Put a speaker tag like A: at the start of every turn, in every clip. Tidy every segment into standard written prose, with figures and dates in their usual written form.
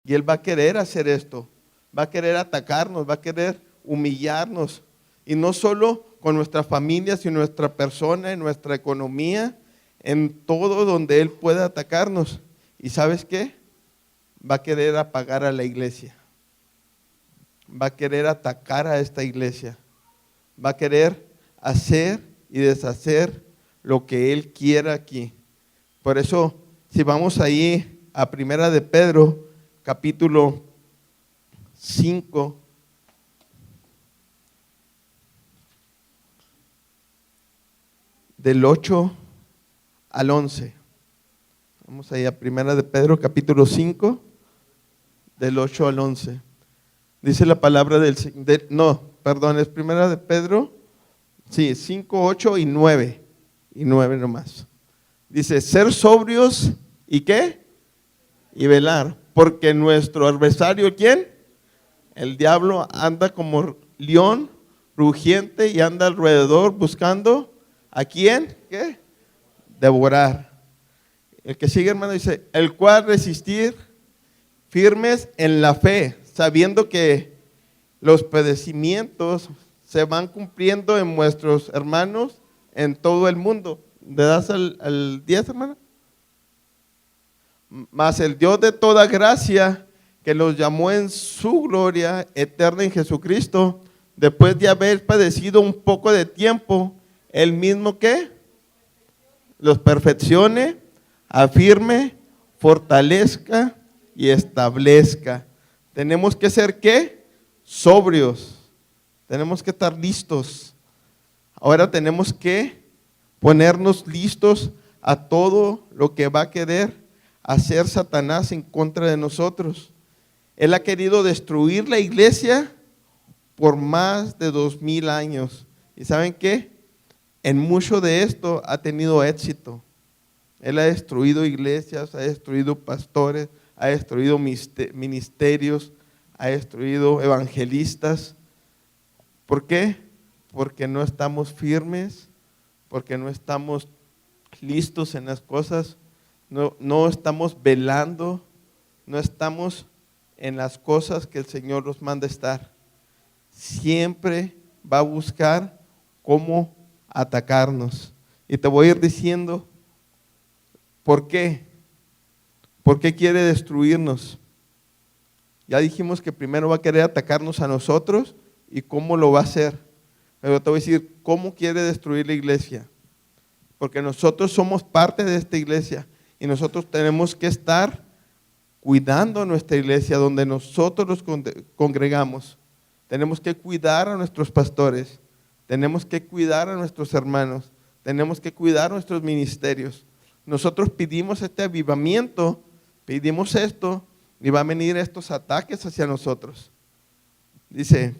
A: Y Él va a querer hacer esto, va a querer atacarnos, va a querer humillarnos. Y no solo con nuestra familia, sino nuestra persona, en nuestra economía, en todo donde Él pueda atacarnos. ¿Y sabes qué? Va a querer apagar a la iglesia. Va a querer atacar a esta iglesia. Va a querer hacer y deshacer lo que Él quiera aquí. Por eso, si vamos ahí a Primera de Pedro, capítulo 5, del 8 al 11. Vamos ahí a Primera de Pedro, capítulo 5, del 8 al 11. Dice la palabra es Primera de Pedro, sí, 5, 8 y 9. Y 9 nomás. Dice, ser sobrios, ¿y qué? Y velar, porque nuestro adversario, ¿quién? El diablo anda como león rugiente y anda alrededor buscando, ¿a quién? ¿Qué? Devorar. El que sigue, hermano, dice, el cual resistir firmes en la fe, sabiendo que los padecimientos se van cumpliendo en vuestros hermanos en todo el mundo. ¿Le das al 10, hermano? Mas el Dios de toda gracia, que los llamó en su gloria eterna en Jesucristo, después de haber padecido un poco de tiempo, el mismo que los perfeccione, afirme, fortalezca y establezca. Tenemos que ser ¿qué? Sobrios. Tenemos que estar listos. Ahora tenemos que ponernos listos a todo lo que va a querer hacer Satanás en contra de nosotros. Él ha querido destruir la iglesia por más de 2000 años. ¿Y saben qué? En mucho de esto ha tenido éxito. Él ha destruido iglesias, ha destruido pastores, ha destruido ministerios, ha destruido evangelistas. ¿Por qué? Porque no estamos firmes, porque no estamos listos en las cosas, no estamos velando, no estamos en las cosas que el Señor nos manda estar. Siempre va a buscar cómo atacarnos. Y te voy a ir diciendo ¿por qué? ¿Por qué quiere destruirnos? Ya dijimos que primero va a querer atacarnos a nosotros y cómo lo va a hacer. Pero te voy a decir cómo quiere destruir la iglesia. Porque nosotros somos parte de esta iglesia y nosotros tenemos que estar cuidando nuestra iglesia donde nosotros nos congregamos. Tenemos que cuidar a nuestros pastores, tenemos que cuidar a nuestros hermanos, tenemos que cuidar nuestros ministerios. Nosotros pedimos este avivamiento, pedimos esto y van a venir estos ataques hacia nosotros. Dice,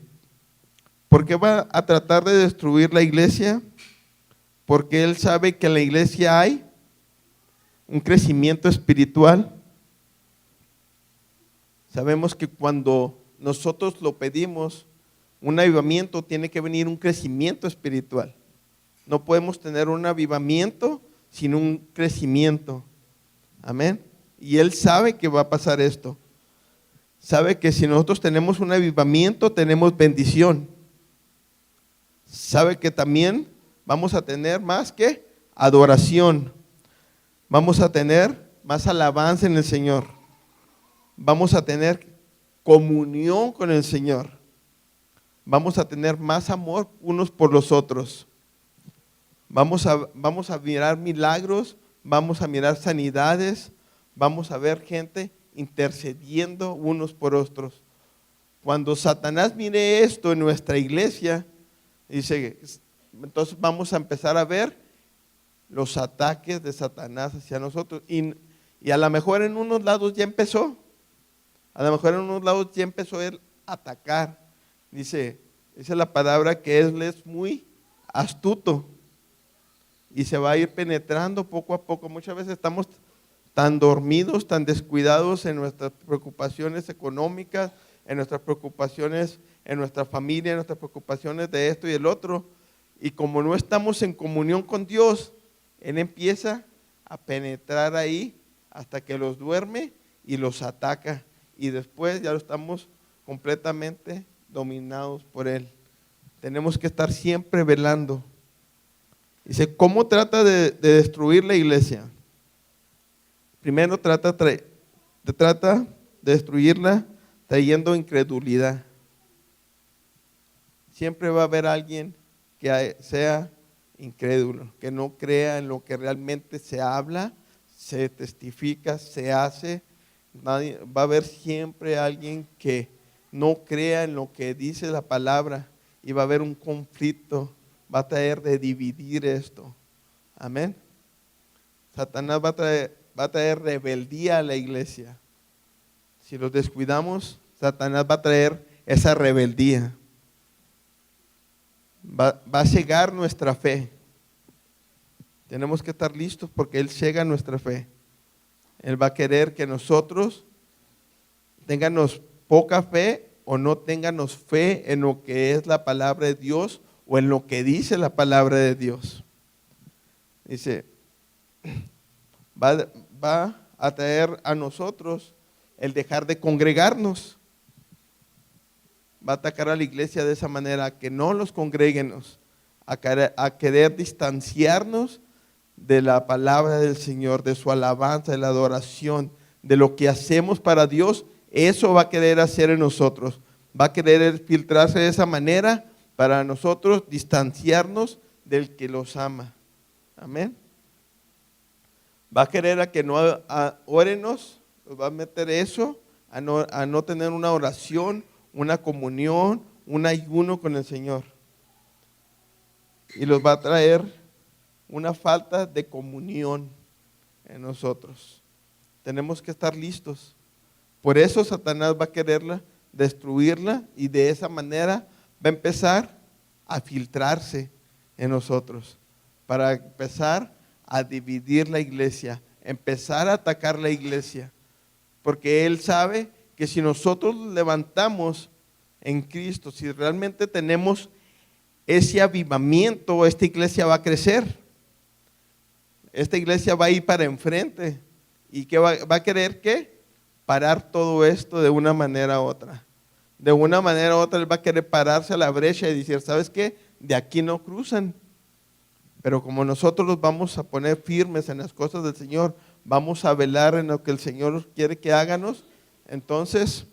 A: ¿por qué va a tratar de destruir la iglesia? Porque Él sabe que en la iglesia hay un crecimiento espiritual. Sabemos que cuando nosotros lo pedimos, un avivamiento, tiene que venir un crecimiento espiritual. No podemos tener un avivamiento sin un crecimiento. Amén. Y Él sabe que va a pasar esto. Sabe que si nosotros tenemos un avivamiento, tenemos bendición. Sabe que también vamos a tener más que adoración. Vamos a tener más alabanza en el Señor. Vamos a tener comunión con el Señor. Vamos a tener más amor unos por los otros. Vamos a mirar milagros, vamos a mirar sanidades, vamos a ver gente intercediendo unos por otros. Cuando Satanás mire esto en nuestra iglesia, dice, entonces vamos a empezar a ver los ataques de Satanás hacia nosotros. Y a lo mejor en unos lados ya empezó. A lo mejor en unos lados ya empezó él a atacar. Dice la palabra que él es muy astuto y se va a ir penetrando poco a poco. Muchas veces estamos tan dormidos, tan descuidados en nuestras preocupaciones económicas, en nuestras preocupaciones en nuestra familia, en nuestras preocupaciones de esto y el otro. Y como no estamos en comunión con Dios, Él empieza a penetrar ahí hasta que los duerme y los ataca. y después ya lo estamos completamente dominados por él. Tenemos que estar siempre velando. Dice, ¿cómo trata de destruir la iglesia? Primero trata de destruirla trayendo incredulidad. Siempre va a haber alguien que sea incrédulo, que no crea en lo que realmente se habla, se testifica, se hace. Va a haber siempre alguien que no crea en lo que dice la palabra y va a haber un conflicto, va a traer de dividir esto. Amén. Satanás va a traer rebeldía a la iglesia. Si los descuidamos, Satanás va a traer esa rebeldía. Va a cegar nuestra fe. Tenemos que estar listos porque Él cega nuestra fe. Él va a querer que nosotros tengamos poca fe o no tengamos fe en lo que es la palabra de Dios o en lo que dice la palabra de Dios. Dice, va a traer a nosotros el dejar de congregarnos. Va a atacar a la iglesia de esa manera, que no los congreguemos, a querer distanciarnos de la palabra del Señor, de su alabanza, de la adoración, de lo que hacemos para Dios. Eso va a querer hacer en nosotros. Va a querer filtrarse de esa manera para nosotros distanciarnos del que los ama. Amén. Va a querer a que no órenos, nos va a meter eso, a no tener una oración, una comunión, un ayuno con el Señor. Y los va a traer una falta de comunión en nosotros. Tenemos que estar listos. Por eso Satanás va a quererla, destruirla, y de esa manera va a empezar a filtrarse en nosotros, para empezar a dividir la iglesia, empezar a atacar la iglesia, porque Él sabe que si nosotros levantamos en Cristo, si realmente tenemos ese avivamiento, esta iglesia va a crecer. Esta iglesia va a ir para enfrente. ¿Y qué va a querer? ¿Qué? Parar todo esto de una manera u otra. De una manera u otra Él va a querer pararse a la brecha y decir, ¿sabes qué? De aquí no cruzan. Pero como nosotros los vamos a poner firmes en las cosas del Señor, vamos a velar en lo que el Señor quiere que háganos, entonces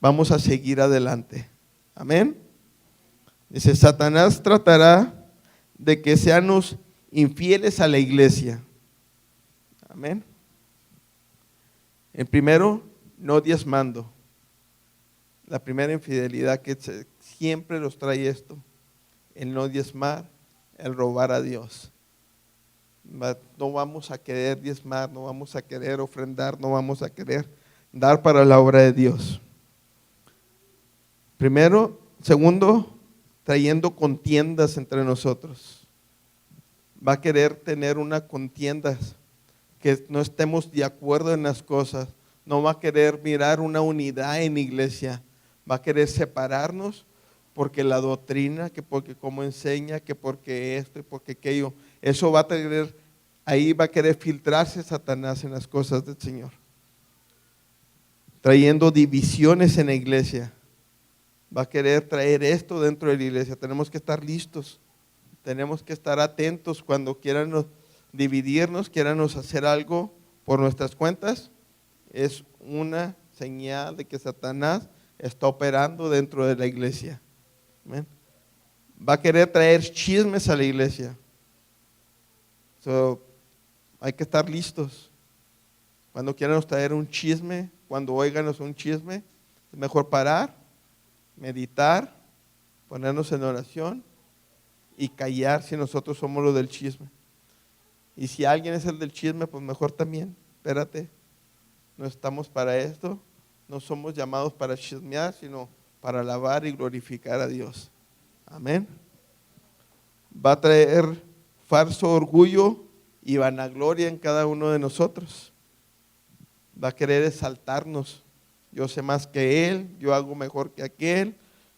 A: vamos a seguir adelante. Amén. Dice, Satanás tratará de que seamos infieles a la iglesia. Amén. El primero, no diezmando. La primera infidelidad que siempre los trae esto, el no diezmar, el robar a Dios. No vamos a querer diezmar, no vamos a querer ofrendar, no vamos a querer dar para la obra de Dios. Primero, segundo, trayendo contiendas entre nosotros. Va a querer tener una contienda, que no estemos de acuerdo en las cosas. No va a querer mirar una unidad en iglesia. Va a querer separarnos porque la doctrina, que porque cómo enseña, que porque esto y porque aquello. Eso va a tener, ahí va a querer filtrarse Satanás en las cosas del Señor. Trayendo divisiones en la iglesia. Va a querer traer esto dentro de la iglesia. Tenemos que estar listos. Tenemos que estar atentos cuando quieran dividirnos, quieran hacer algo por nuestras cuentas. Es una señal de que Satanás está operando dentro de la iglesia. ¿Amén? Va a querer traer chismes a la iglesia. Hay que estar listos. Cuando quieran traer un chisme, cuando oiganos un chisme, es mejor parar, meditar, ponernos en oración y callar si nosotros somos los del chisme. Y si alguien es el del chisme, pues mejor también, espérate, no estamos para esto, no somos llamados para chismear, sino para alabar y glorificar a Dios. Amén. Va a traer falso orgullo y vanagloria en cada uno de nosotros. Va a querer exaltarnos. Yo sé más que él, yo hago mejor que aquel,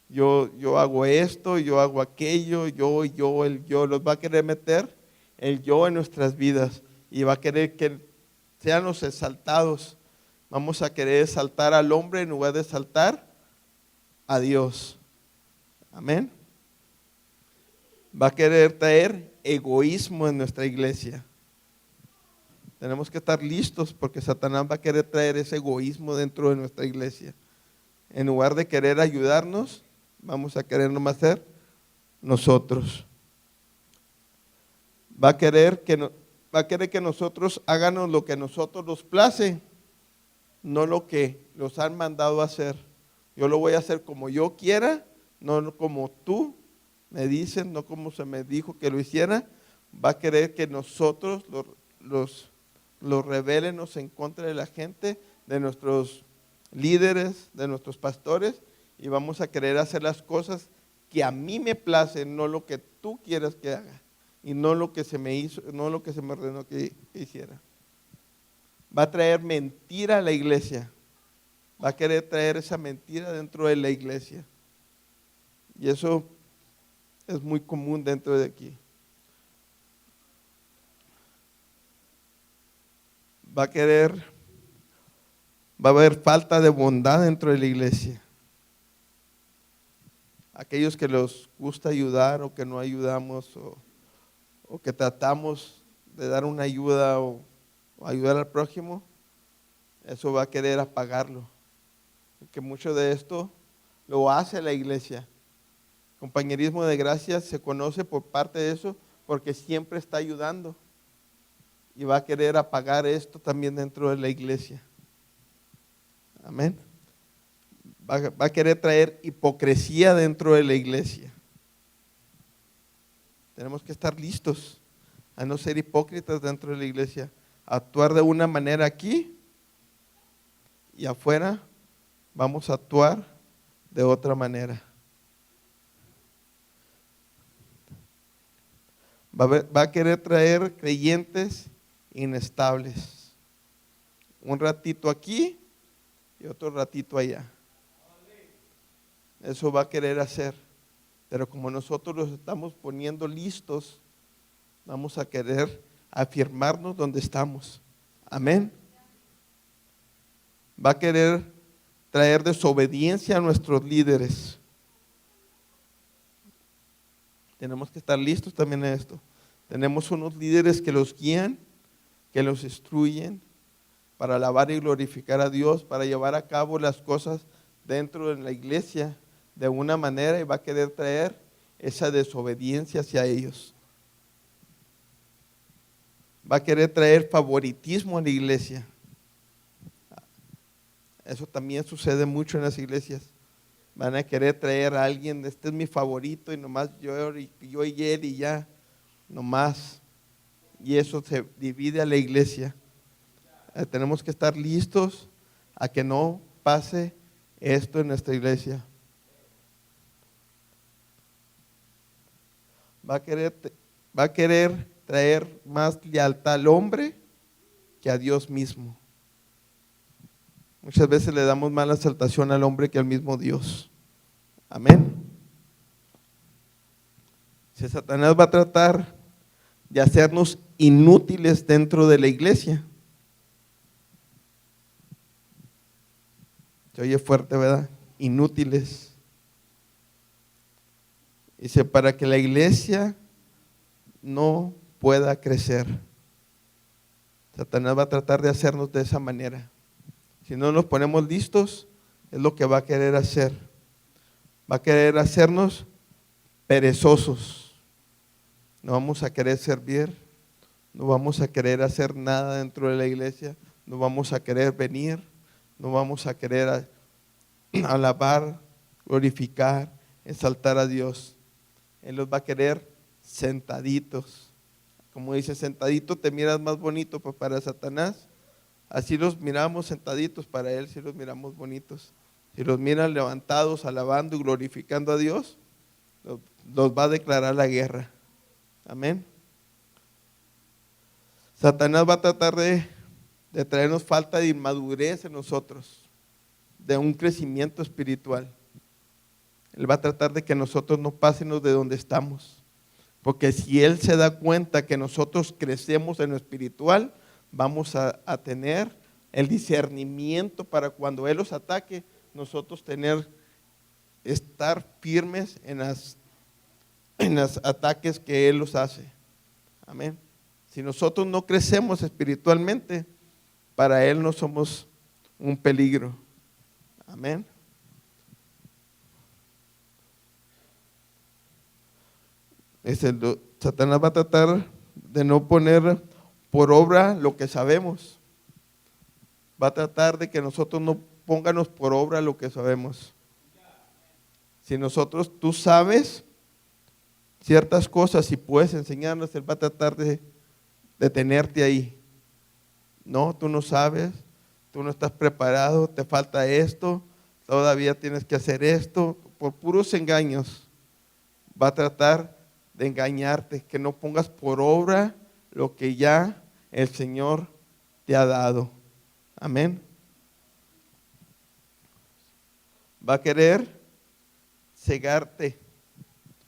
A: yo hago esto, yo hago aquello, yo. Los va a querer meter el yo en nuestras vidas y va a querer que sean los exaltados. Vamos a querer exaltar al hombre en lugar de exaltar a Dios. Amén. Va a querer traer egoísmo en nuestra iglesia. Tenemos que estar listos porque Satanás va a querer traer ese egoísmo dentro de nuestra iglesia. En lugar de querer ayudarnos, vamos a querer nomás ser nosotros. Va a querer que nosotros hagamos lo que a nosotros nos place, no lo que los han mandado a hacer. Yo lo voy a hacer como yo quiera, no como tú me dices, no como se me dijo que lo hiciera. Va a querer que nosotros los rebelemos en contra de la gente, de nuestros líderes, de nuestros pastores, y vamos a querer hacer las cosas que a mí me placen, no lo que tú quieras que haga, y no lo que se me hizo, no lo que se me ordenó que hiciera. Va a traer mentira a la iglesia. Va a querer traer esa mentira dentro de la iglesia. Y eso es muy común dentro de aquí. Va a haber falta de bondad dentro de la iglesia. Aquellos que les gusta ayudar o que no ayudamos o que tratamos de dar una ayuda o ayudar al prójimo, eso va a querer apagarlo. Porque mucho de esto lo hace la iglesia. Compañerismo de gracia se conoce por parte de eso porque siempre está ayudando. Y va a querer apagar esto también dentro de la iglesia. Amén. Va a querer traer hipocresía dentro de la iglesia. Tenemos que estar listos a no ser hipócritas dentro de la iglesia. Actuar de una manera aquí y afuera vamos a actuar de otra manera. Va a querer traer creyentes inestables. Un ratito aquí y otro ratito allá. Eso va a querer hacer. Pero como nosotros los estamos poniendo listos, vamos a querer afirmarnos donde estamos. Amén. Va a querer traer desobediencia a nuestros líderes. Tenemos que estar listos también en esto. Tenemos unos líderes que los guían, que los instruyen para alabar y glorificar a Dios, para llevar a cabo las cosas dentro de la iglesia de una manera, y va a querer traer esa desobediencia hacia ellos. Va a querer traer favoritismo a la iglesia. Eso también sucede mucho en las iglesias. Van a querer traer a alguien, este es mi favorito y nomás yo y él y ya, nomás. Y eso se divide a la iglesia. Tenemos que estar listos a que no pase esto en nuestra iglesia. Va a querer traer más lealtad al hombre que a Dios mismo. Muchas veces le damos más la exaltación al hombre que al mismo Dios. Amén. Si Satanás va a tratar de hacernos inútiles dentro de la iglesia. Se oye fuerte, ¿verdad? Inútiles. Dice, para que la iglesia no pueda crecer. Satanás va a tratar de hacernos de esa manera. Si no nos ponemos listos, es lo que va a querer hacer. Va a querer hacernos perezosos. No vamos a querer servir, no vamos a querer hacer nada dentro de la iglesia, no vamos a querer venir, no vamos a querer alabar, glorificar, exaltar a Dios. Él los va a querer sentaditos. Como dice, sentadito te miras más bonito, pues para Satanás, así los miramos sentaditos, para él sí los miramos bonitos. Si los miran levantados, alabando y glorificando a Dios, los va a declarar la guerra. Amén. Satanás va a tratar de traernos falta de inmadurez en nosotros, de un crecimiento espiritual. Él va a tratar de que nosotros no pasemos de donde estamos. Porque si Él se da cuenta que nosotros crecemos en lo espiritual, vamos a tener el discernimiento para cuando Él los ataque, nosotros estar firmes en los ataques que Él los hace. Amén. Si nosotros no crecemos espiritualmente, para Él no somos un peligro. Amén. Satanás va a tratar de no poner por obra lo que sabemos. Va a tratar de que nosotros no pongamos por obra lo que sabemos. Si tú sabes ciertas cosas y puedes enseñarnos, Él va a tratar de tenerte ahí. No, tú no sabes, tú no estás preparado, te falta esto, todavía tienes que hacer esto. Por puros engaños va a tratar de engañarte, que no pongas por obra lo que ya el Señor te ha dado. Amén. Va a querer cegarte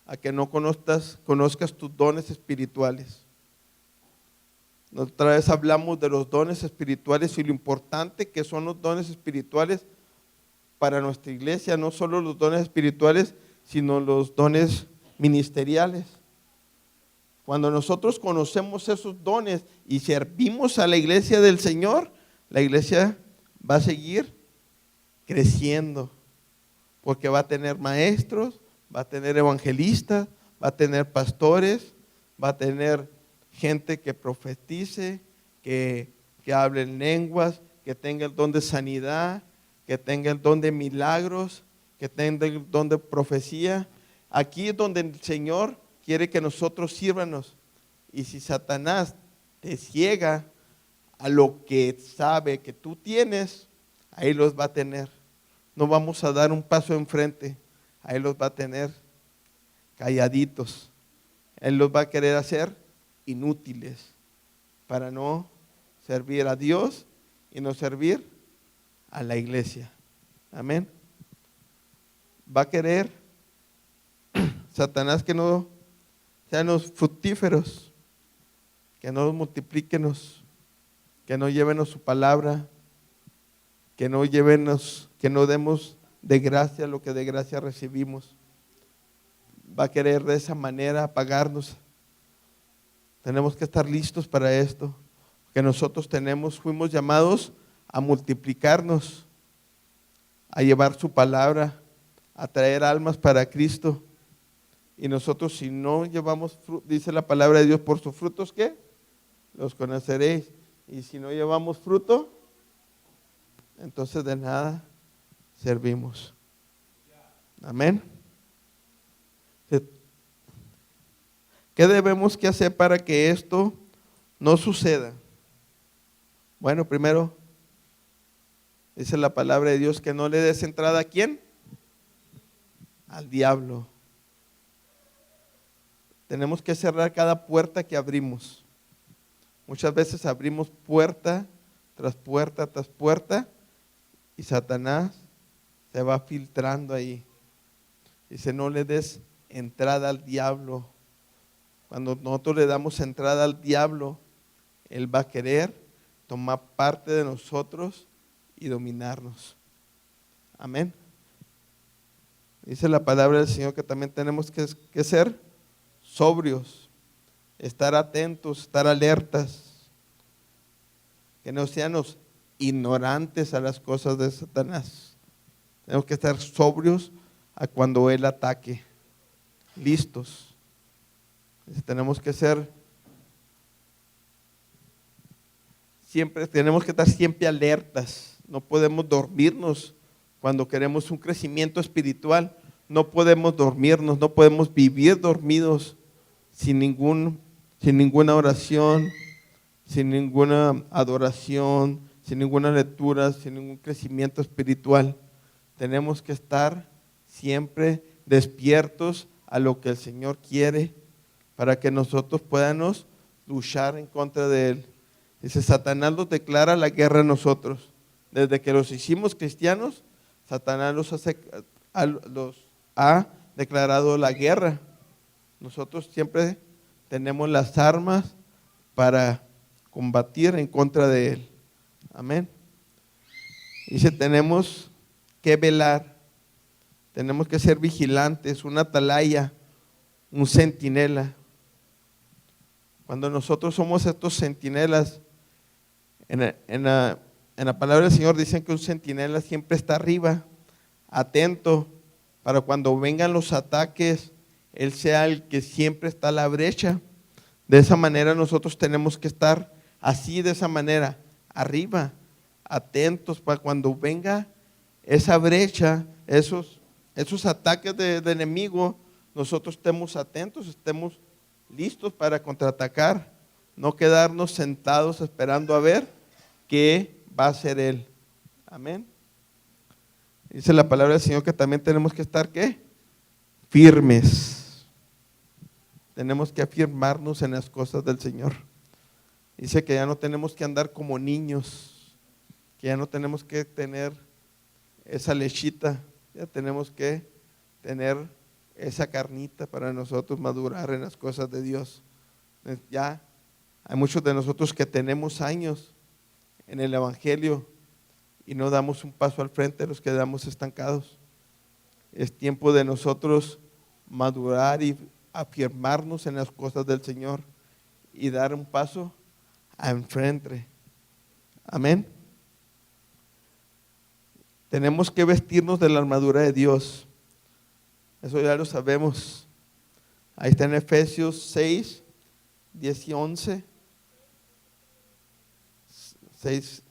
A: a que no conozcas tus dones espirituales. Otra vez hablamos de los dones espirituales y lo importante que son los dones espirituales para nuestra iglesia, no solo los dones espirituales, sino los dones ministeriales. Cuando nosotros conocemos esos dones y servimos a la iglesia del Señor, la iglesia va a seguir creciendo, porque va a tener maestros, va a tener evangelistas, va a tener pastores, va a tener gente que profetice, que hable en lenguas, que tenga el don de sanidad, que tenga el don de milagros, que tenga el don de profecía. Aquí es donde el Señor quiere que nosotros sírvanos. Y si Satanás te ciega a lo que sabe que tú tienes, ahí los va a tener. No vamos a dar un paso enfrente, ahí los va a tener calladitos. Él los va a querer hacer inútiles para no servir a Dios y no servir a la iglesia. Amén. Va a querer Satanás que no seamos fructíferos, que no multiplíquenos, que no llévenos su palabra, que no demos de gracia lo que de gracia recibimos. Va a querer de esa manera apagarnos. Tenemos que estar listos para esto, que nosotros fuimos llamados a multiplicarnos, a llevar su palabra, a traer almas para Cristo. Y nosotros, si no llevamos fruto, dice la palabra de Dios, por sus frutos, ¿qué? Los conoceréis. Y si no llevamos fruto, entonces de nada servimos. Amén. ¿Qué debemos que hacer para que esto no suceda? Bueno, primero, dice la palabra de Dios que no le des entrada ¿a quién? Al diablo. Tenemos que cerrar cada puerta que abrimos. Muchas veces abrimos puerta tras puerta tras puerta y Satanás se va filtrando ahí. Dice, no le des entrada al diablo. Cuando nosotros le damos entrada al diablo, él va a querer tomar parte de nosotros y dominarnos. Amén. Dice la palabra del Señor que también tenemos que ser sobrios, estar atentos, estar alertas, que no seamos ignorantes a las cosas de Satanás. Tenemos que estar sobrios a cuando él ataque, listos. Tenemos que estar siempre alertas. No podemos dormirnos cuando queremos un crecimiento espiritual. No podemos dormirnos, no podemos vivir dormidos sin ninguna oración, sin ninguna adoración, sin ninguna lectura, sin ningún crecimiento espiritual. Tenemos que estar siempre despiertos a lo que el Señor quiere para que nosotros podamos luchar en contra de Él. Dice, Satanás nos declara la guerra a nosotros. Desde que los hicimos cristianos, Satanás los ha declarado la guerra. Nosotros siempre tenemos las armas para combatir en contra de Él. Amén. Dice, tenemos que velar, tenemos que ser vigilantes, una atalaya, un centinela. Cuando nosotros somos estos centinelas, en la palabra del Señor dicen que un centinela siempre está arriba, atento, para cuando vengan los ataques, Él sea el que siempre está a la brecha. De esa manera nosotros tenemos que estar así, de esa manera, arriba, atentos para cuando venga esa brecha, esos ataques de enemigo, nosotros estemos atentos, estemos listos para contraatacar, no quedarnos sentados esperando a ver qué va a hacer Él. Amén. Dice la palabra del Señor que también tenemos que estar, ¿qué? Firmes. Tenemos que afirmarnos en las cosas del Señor. Dice que ya no tenemos que andar como niños, que ya no tenemos que tener esa lechita, ya tenemos que tener esa carnita para nosotros madurar en las cosas de Dios. Ya hay muchos de nosotros que tenemos años en el Evangelio y no damos un paso al frente, los quedamos estancados. Es tiempo de nosotros madurar y afirmarnos en las cosas del Señor y dar un paso a enfrente. Amén. Tenemos que vestirnos de la armadura de Dios. Eso ya lo sabemos. Ahí está en Efesios 6, 10 y 11. 6.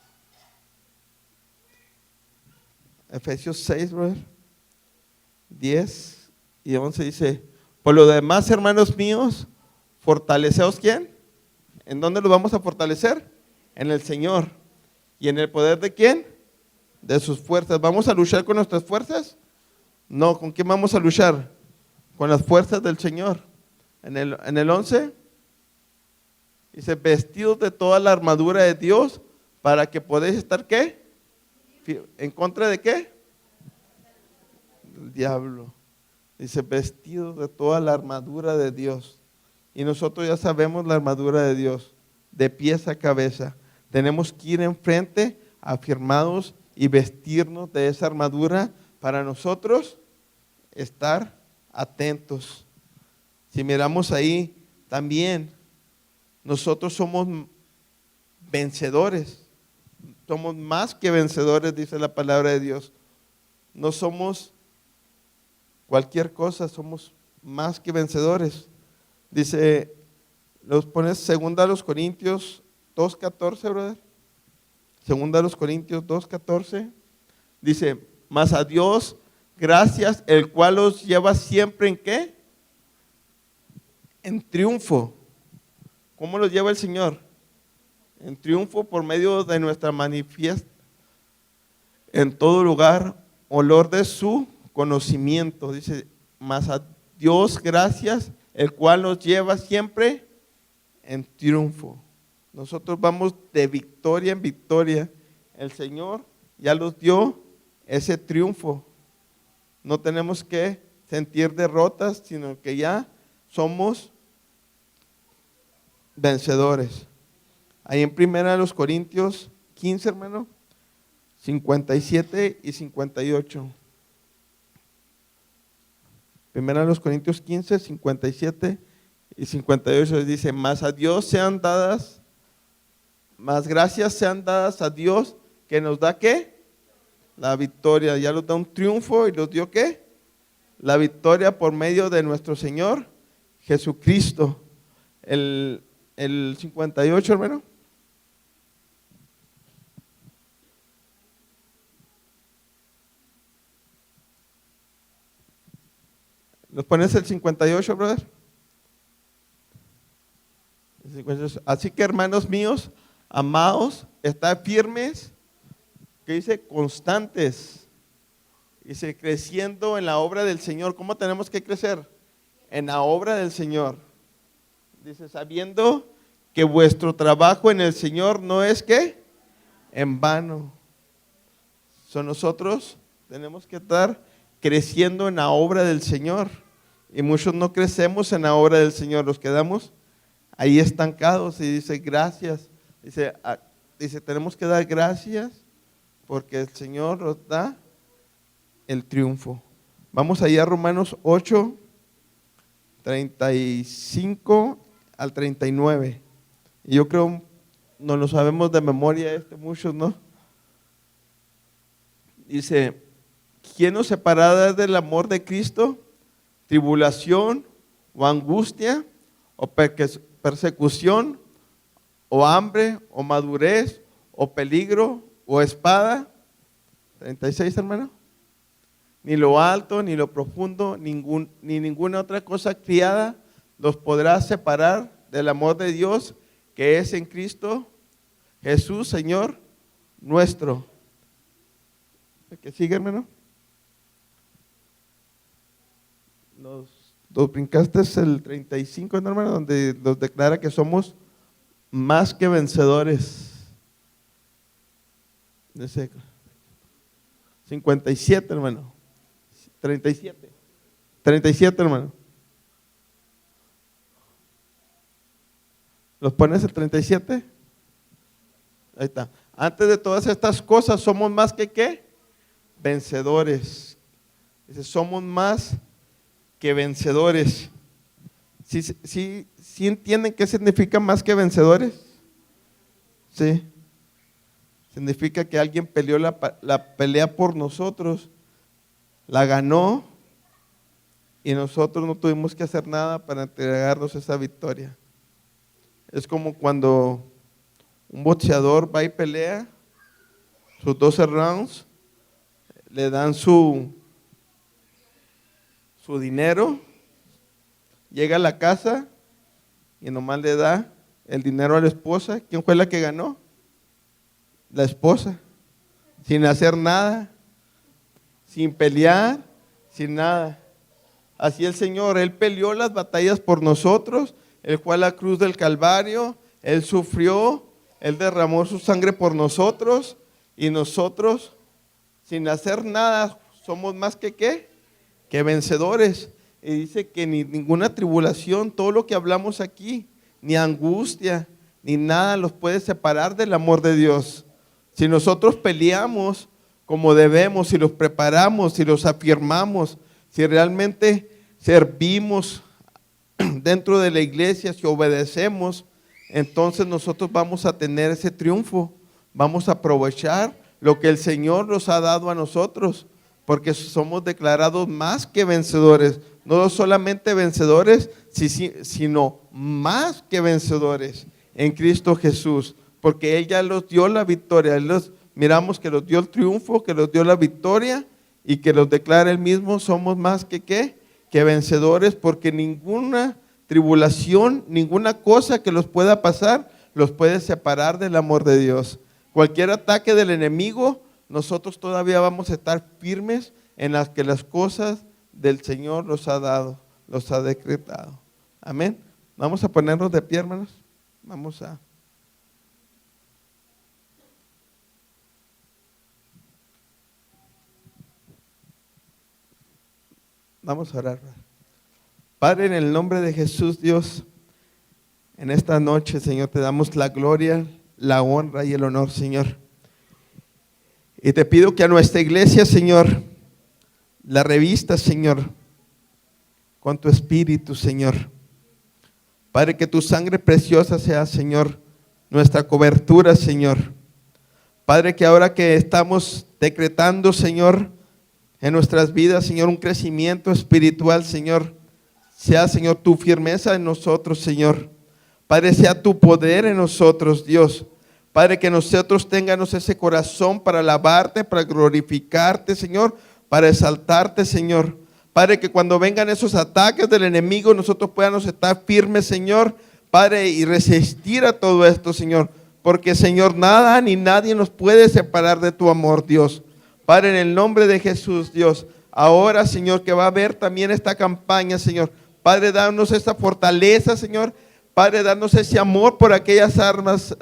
A: Efesios 6, brother. 10 y 11 dice: por lo demás, hermanos míos, fortaleceos, ¿quién? ¿En dónde lo vamos a fortalecer? En el Señor. ¿Y en el poder de quién? De sus fuerzas. ¿Vamos a luchar con nuestras fuerzas? No, ¿con quién vamos a luchar? Con las fuerzas del Señor. En el 11 dice: vestidos de toda la armadura de Dios para que podáis estar, ¿qué? ¿En contra de qué? Del diablo. Dice: vestidos de toda la armadura de Dios. Y nosotros ya sabemos la armadura de Dios, de pies a cabeza. Tenemos que ir enfrente, afirmados, y vestirnos de esa armadura para nosotros estar atentos. Si miramos ahí también, nosotros somos vencedores, somos más que vencedores, dice la palabra de Dios. No somos cualquier cosa, somos más que vencedores. Dice, los pones segunda a los Corintios 2:14, brother. Segunda a los Corintios 2:14. Dice: mas a Dios gracias, el cual los lleva siempre, ¿en qué? En triunfo. ¿Cómo los lleva el Señor? En triunfo por medio de nuestra manifiesta en todo lugar, olor de su conocimiento. Dice: mas a Dios gracias, el cual nos lleva siempre en triunfo. Nosotros vamos de victoria en victoria. El Señor ya nos dio ese triunfo. No tenemos que sentir derrotas, sino que ya somos vencedores. Ahí en 1 Corintios 15, hermano, 57 y 58. 1 Corintios 15, 57 y 58 dice: mas a Dios sean dadas, más gracias sean dadas a Dios, que nos da, ¿qué? La victoria. Ya nos da un triunfo y nos dio, ¿qué? La victoria por medio de nuestro Señor Jesucristo. El 58, hermano. ¿Nos pones el 58, brother? El 58. Así que, hermanos míos, amados, estad firmes, que dice constantes, dice creciendo en la obra del Señor. ¿Cómo tenemos que crecer? En la obra del Señor. Dice: sabiendo que vuestro trabajo en el Señor no es, ¿qué? En vano. Nosotros tenemos que estar creciendo en la obra del Señor, y muchos no crecemos en la obra del Señor, los quedamos ahí estancados. Y dice: gracias. Dice, tenemos que dar gracias porque el Señor nos da el triunfo. Vamos allá a Romanos 8, 35 al 39. Y yo creo, no lo sabemos de memoria muchos, ¿no? Dice, ¿quién nos separará del amor de Cristo? ¿Tribulación o angustia o persecución o hambre o madurez o peligro o espada? 36, hermano. Ni lo alto, ni lo profundo, ni ninguna otra cosa criada los podrá separar del amor de Dios que es en Cristo Jesús, Señor nuestro. ¿Qué sigue, hermano? Nos brincaste el 35, ¿no, hermano? Donde nos declara que somos más que vencedores. 57, hermano. 37, hermano. ¿Los pones el 37? Ahí está. Antes de todas estas cosas, somos más que ¿qué? Vencedores. Dice, somos más que vencedores. ¿Sí entienden qué significa más que vencedores? Sí. Significa que alguien peleó la pelea por nosotros, la ganó y nosotros no tuvimos que hacer nada para entregarnos esa victoria. Es como cuando un boxeador va y pelea sus 12 rounds, le dan su dinero, llega a la casa y nomás le da el dinero a la esposa. ¿Quién fue la que ganó? La esposa, sin hacer nada, sin pelear, sin nada. Así el Señor, Él peleó las batallas por nosotros, Él fue a la cruz del Calvario, Él sufrió, Él derramó su sangre por nosotros y nosotros, sin hacer nada, somos más que ¿qué? Que vencedores. Y dice que ni ninguna tribulación, todo lo que hablamos aquí, ni angustia, ni nada los puede separar del amor de Dios. Si nosotros peleamos como debemos, si los preparamos, si los afirmamos, si realmente servimos dentro de la iglesia, si obedecemos, entonces nosotros vamos a tener ese triunfo, vamos a aprovechar lo que el Señor nos ha dado a nosotros, porque somos declarados más que vencedores, no solamente vencedores, sino más que vencedores en Cristo Jesús, porque Él ya los dio la victoria, miramos que los dio el triunfo, que los dio la victoria y que los declara Él mismo, somos más que ¿qué? Que vencedores, porque ninguna tribulación, ninguna cosa que los pueda pasar, los puede separar del amor de Dios. Cualquier ataque del enemigo, nosotros todavía vamos a estar firmes en las que las cosas del Señor los ha dado, los ha decretado. Amén. Vamos a ponernos de pie, hermanos. Vamos a orar. Padre, en el nombre de Jesús, Dios, en esta noche, Señor, te damos la gloria, la honra y el honor, Señor. Y te pido que a nuestra iglesia, Señor, la revista, Señor, con tu espíritu, Señor. Padre, que tu sangre preciosa sea, Señor, nuestra cobertura, Señor. Padre, que ahora que estamos decretando, Señor, en nuestras vidas, Señor, un crecimiento espiritual, Señor, sea, Señor, tu firmeza en nosotros, Señor. Padre, sea tu poder en nosotros, Dios. Padre, que nosotros tengamos ese corazón para alabarte, para glorificarte, Señor, para exaltarte, Señor. Padre, que cuando vengan esos ataques del enemigo, nosotros podamos estar firmes, Señor, Padre, y resistir a todo esto, Señor. Porque, Señor, nada ni nadie nos puede separar de tu amor, Dios. Padre, en el nombre de Jesús, Dios, ahora, Señor, que va a haber también esta campaña, Señor. Padre, danos esta fortaleza, Señor. Padre, danos ese amor por aquellas almas,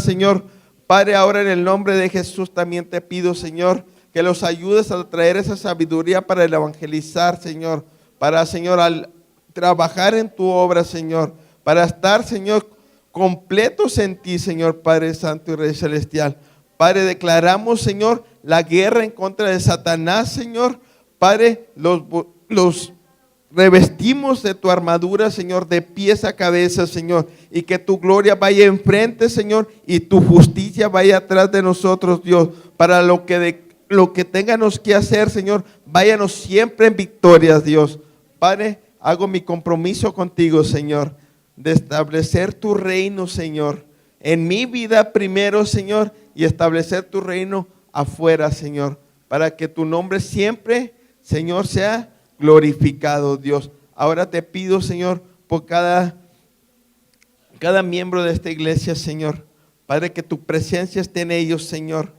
A: Señor. Padre, ahora en el nombre de Jesús también te pido, Señor, que los ayudes a traer esa sabiduría para el evangelizar, Señor. Para, Señor, al trabajar en tu obra, Señor. Para estar, Señor, completos en ti, Señor, Padre Santo y Rey Celestial. Padre, declaramos, Señor, la guerra en contra de Satanás, Señor. Padre, los revestimos de tu armadura, Señor, de pies a cabeza, Señor, y que tu gloria vaya enfrente, Señor, y tu justicia vaya atrás de nosotros, Dios, para lo que tengamos que hacer, Señor, váyanos siempre en victorias, Dios. Padre, hago mi compromiso contigo, Señor, de establecer tu reino, Señor, en mi vida primero, Señor, y establecer tu reino afuera, Señor, para que tu nombre siempre, Señor, sea glorificado, Dios. Ahora te pido, Señor, por cada miembro de esta iglesia, Señor. Padre, que tu presencia esté en ellos, Señor.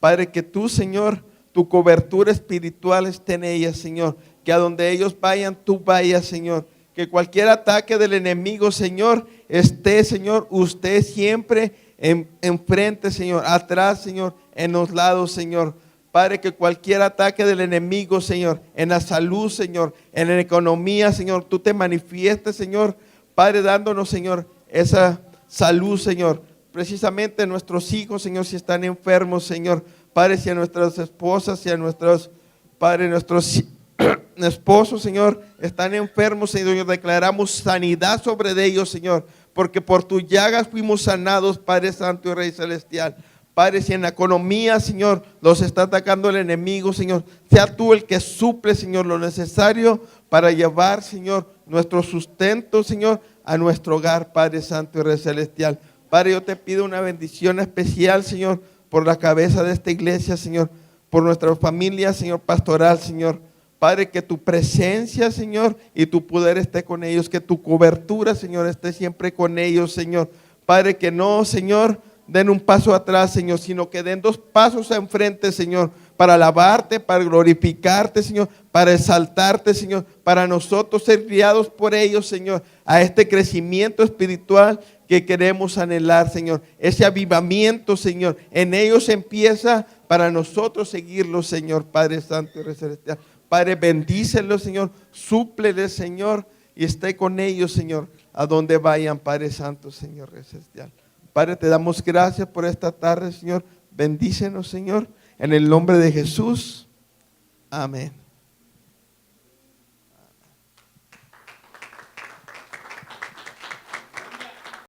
A: Padre, que tú, Señor, tu cobertura espiritual esté en ellas, Señor. Que a donde ellos vayan, tú vayas, Señor. Que cualquier ataque del enemigo, Señor, esté, Señor, usted siempre enfrente, Señor. Atrás, Señor, en los lados, Señor. Padre, que cualquier ataque del enemigo, Señor, en la salud, Señor, en la economía, Señor, tú te manifiestes, Señor. Padre, dándonos, Señor, esa salud, Señor. Precisamente nuestros hijos, Señor, si están enfermos, Señor. Padre, si a nuestras esposas, si a nuestros esposos, Señor, están enfermos, Señor, declaramos sanidad sobre ellos, Señor. Porque por tus llagas fuimos sanados, Padre Santo y Rey Celestial. Padre, si en la economía, Señor, los está atacando el enemigo, Señor, sea tú el que suple, Señor, lo necesario para llevar, Señor, nuestro sustento, Señor, a nuestro hogar, Padre Santo y Rey Celestial. Padre, yo te pido una bendición especial, Señor, por la cabeza de esta iglesia, Señor, por nuestra familia, Señor, pastoral, Señor. Padre, que tu presencia, Señor, y tu poder esté con ellos, que tu cobertura, Señor, esté siempre con ellos, Señor. Padre, que no, Señor, den un paso atrás, Señor, sino que den 2 pasos enfrente, Señor, para alabarte, para glorificarte, Señor, para exaltarte, Señor, para nosotros ser guiados por ellos, Señor, a este crecimiento espiritual que queremos anhelar, Señor. Ese avivamiento, Señor, en ellos empieza para nosotros seguirlo, Señor, Padre Santo y Rey Celestial. Padre, bendícelos, Señor, súpleles, Señor, y esté con ellos, Señor, a donde vayan, Padre Santo, Señor, Rey Celestial. Padre, te damos gracias por esta tarde, Señor. Bendícenos, Señor, en el nombre de Jesús. Amén.